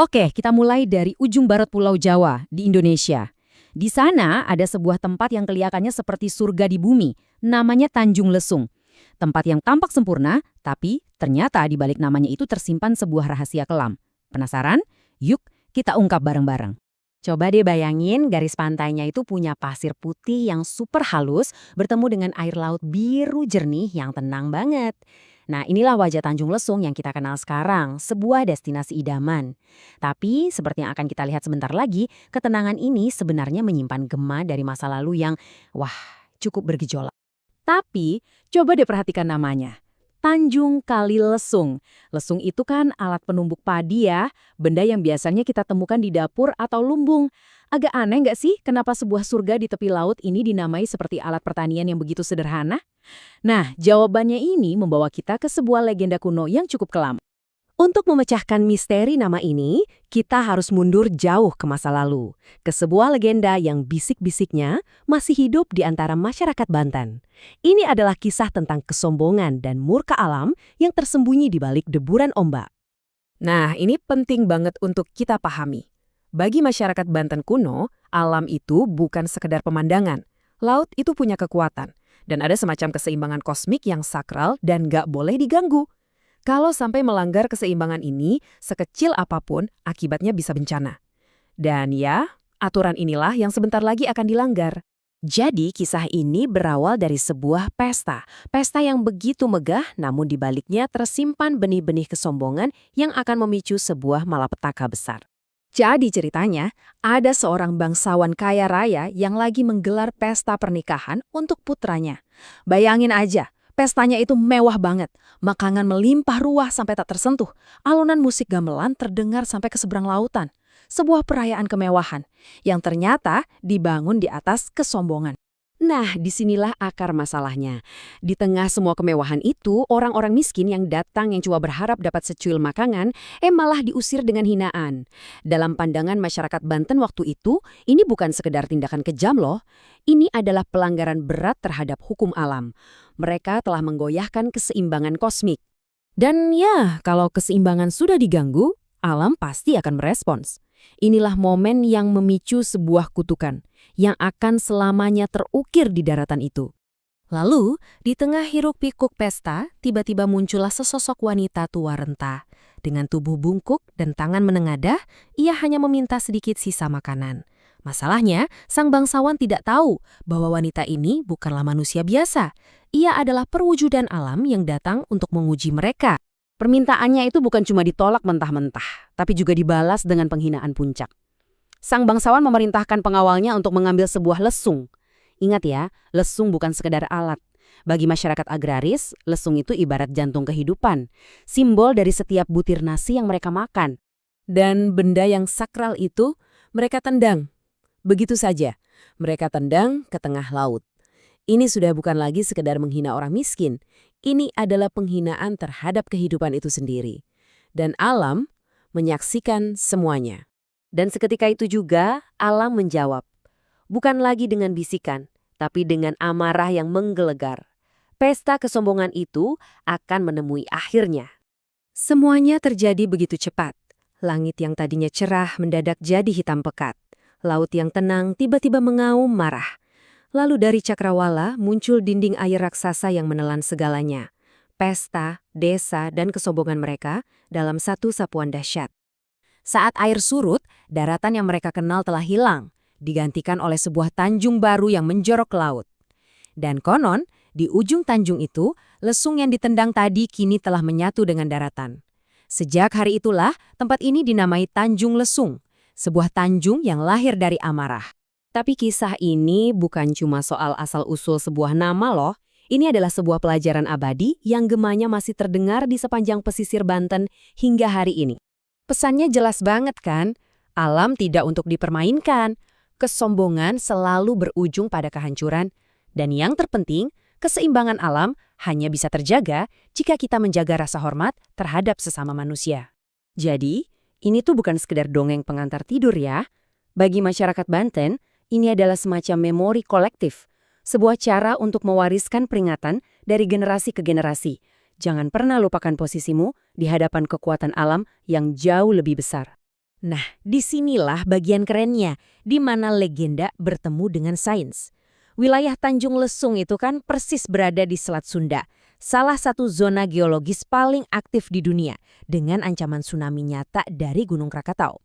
Oke, kita mulai dari ujung barat Pulau Jawa di Indonesia. Di sana ada sebuah tempat yang kelihatannya seperti surga di bumi, namanya Tanjung Lesung. Tempat yang tampak sempurna, tapi ternyata di balik namanya itu tersimpan sebuah rahasia kelam. Penasaran? Yuk, kita ungkap bareng-bareng. Coba deh bayangin garis pantainya itu punya pasir putih yang super halus bertemu dengan air laut biru jernih yang tenang banget. Nah, inilah wajah Tanjung Lesung yang kita kenal sekarang, sebuah destinasi idaman. Tapi seperti yang akan kita lihat sebentar lagi, ketenangan ini sebenarnya menyimpan gema dari masa lalu yang, wah, cukup bergejolak. Tapi, coba deh perhatikan namanya. Tanjung Kali Lesung. Lesung itu kan alat penumbuk padi ya, benda yang biasanya kita temukan di dapur atau lumbung. Agak aneh nggak sih kenapa sebuah surga di tepi laut ini dinamai seperti alat pertanian yang begitu sederhana? Nah, jawabannya ini membawa kita ke sebuah legenda kuno yang cukup kelam. Untuk memecahkan misteri nama ini, kita harus mundur jauh ke masa lalu, ke sebuah legenda yang bisik-bisiknya masih hidup di antara masyarakat Banten. Ini adalah kisah tentang kesombongan dan murka alam yang tersembunyi di balik deburan ombak. Nah, ini penting banget untuk kita pahami. Bagi masyarakat Banten kuno, alam itu bukan sekedar pemandangan. Laut itu punya kekuatan, dan ada semacam keseimbangan kosmik yang sakral dan gak boleh diganggu. Kalau sampai melanggar keseimbangan ini, sekecil apapun, akibatnya bisa bencana. Dan ya, aturan inilah yang sebentar lagi akan dilanggar. Jadi kisah ini berawal dari sebuah pesta. Pesta yang begitu megah namun di baliknya tersimpan benih-benih kesombongan yang akan memicu sebuah malapetaka besar. Jadi ceritanya, ada seorang bangsawan kaya raya yang lagi menggelar pesta pernikahan untuk putranya. Bayangin aja, pestanya itu mewah banget. Makanan melimpah ruah sampai tak tersentuh. Alunan musik gamelan terdengar sampai ke seberang lautan. Sebuah perayaan kemewahan yang ternyata dibangun di atas kesombongan. Nah, disinilah akar masalahnya. Di tengah semua kemewahan itu, orang-orang miskin yang datang yang cuma berharap dapat secuil makanan, malah diusir dengan hinaan. Dalam pandangan masyarakat Banten waktu itu, ini bukan sekedar tindakan kejam loh. Ini adalah pelanggaran berat terhadap hukum alam. Mereka telah menggoyahkan keseimbangan kosmik. Dan ya, kalau keseimbangan sudah diganggu, alam pasti akan merespons. Inilah momen yang memicu sebuah kutukan yang akan selamanya terukir di daratan itu. Lalu, di tengah hiruk-pikuk pesta, tiba-tiba muncullah sesosok wanita tua renta. Dengan tubuh bungkuk dan tangan menengadah, ia hanya meminta sedikit sisa makanan. Masalahnya, sang bangsawan tidak tahu bahwa wanita ini bukanlah manusia biasa. Ia adalah perwujudan alam yang datang untuk menguji mereka. Permintaannya itu bukan cuma ditolak mentah-mentah, tapi juga dibalas dengan penghinaan puncak. Sang bangsawan memerintahkan pengawalnya untuk mengambil sebuah lesung. Ingat ya, lesung bukan sekedar alat. Bagi masyarakat agraris, lesung itu ibarat jantung kehidupan, simbol dari setiap butir nasi yang mereka makan. Dan benda yang sakral itu mereka tendang. Begitu saja, mereka tendang ke tengah laut. Ini sudah bukan lagi sekedar menghina orang miskin. Ini adalah penghinaan terhadap kehidupan itu sendiri. Dan alam menyaksikan semuanya. Dan seketika itu juga, alam menjawab. Bukan lagi dengan bisikan, tapi dengan amarah yang menggelegar. Pesta kesombongan itu akan menemui akhirnya. Semuanya terjadi begitu cepat. Langit yang tadinya cerah mendadak jadi hitam pekat. Laut yang tenang tiba-tiba mengaum marah. Lalu dari cakrawala muncul dinding air raksasa yang menelan segalanya. Pesta, desa, dan kesombongan mereka dalam satu sapuan dahsyat. Saat air surut, daratan yang mereka kenal telah hilang, digantikan oleh sebuah tanjung baru yang menjorok ke laut. Dan konon, di ujung tanjung itu, lesung yang ditendang tadi kini telah menyatu dengan daratan. Sejak hari itulah, tempat ini dinamai Tanjung Lesung, sebuah tanjung yang lahir dari amarah. Tapi kisah ini bukan cuma soal asal-usul sebuah nama loh. Ini adalah sebuah pelajaran abadi yang gemanya masih terdengar di sepanjang pesisir Banten hingga hari ini. Pesannya jelas banget kan? Alam tidak untuk dipermainkan. Kesombongan selalu berujung pada kehancuran. Dan yang terpenting, keseimbangan alam hanya bisa terjaga jika kita menjaga rasa hormat terhadap sesama manusia. Jadi, ini tuh bukan sekedar dongeng pengantar tidur ya. Bagi masyarakat Banten, ini adalah semacam memori kolektif, sebuah cara untuk mewariskan peringatan dari generasi ke generasi. Jangan pernah lupakan posisimu di hadapan kekuatan alam yang jauh lebih besar. Nah, disinilah bagian kerennya, di mana legenda bertemu dengan sains. Wilayah Tanjung Lesung itu kan persis berada di Selat Sunda, salah satu zona geologis paling aktif di dunia, dengan ancaman tsunami nyata dari Gunung Krakatau.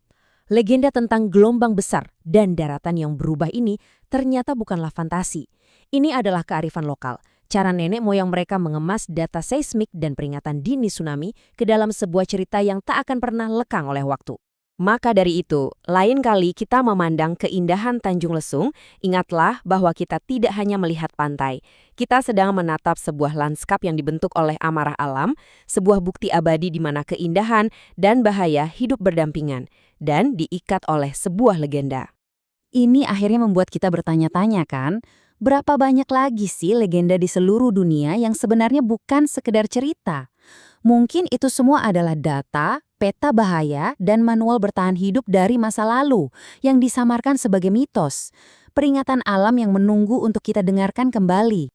Legenda tentang gelombang besar dan daratan yang berubah ini ternyata bukanlah fantasi. Ini adalah kearifan lokal, cara nenek moyang mereka mengemas data seismik dan peringatan dini tsunami ke dalam sebuah cerita yang tak akan pernah lekang oleh waktu. Maka dari itu, lain kali kita memandang keindahan Tanjung Lesung, ingatlah bahwa kita tidak hanya melihat pantai. Kita sedang menatap sebuah lanskap yang dibentuk oleh amarah alam, sebuah bukti abadi di mana keindahan dan bahaya hidup berdampingan, dan diikat oleh sebuah legenda. Ini akhirnya membuat kita bertanya-tanya kan, berapa banyak lagi sih legenda di seluruh dunia yang sebenarnya bukan sekedar cerita? Mungkin itu semua adalah data, peta bahaya, dan manual bertahan hidup dari masa lalu yang disamarkan sebagai mitos. Peringatan alam yang menunggu untuk kita dengarkan kembali.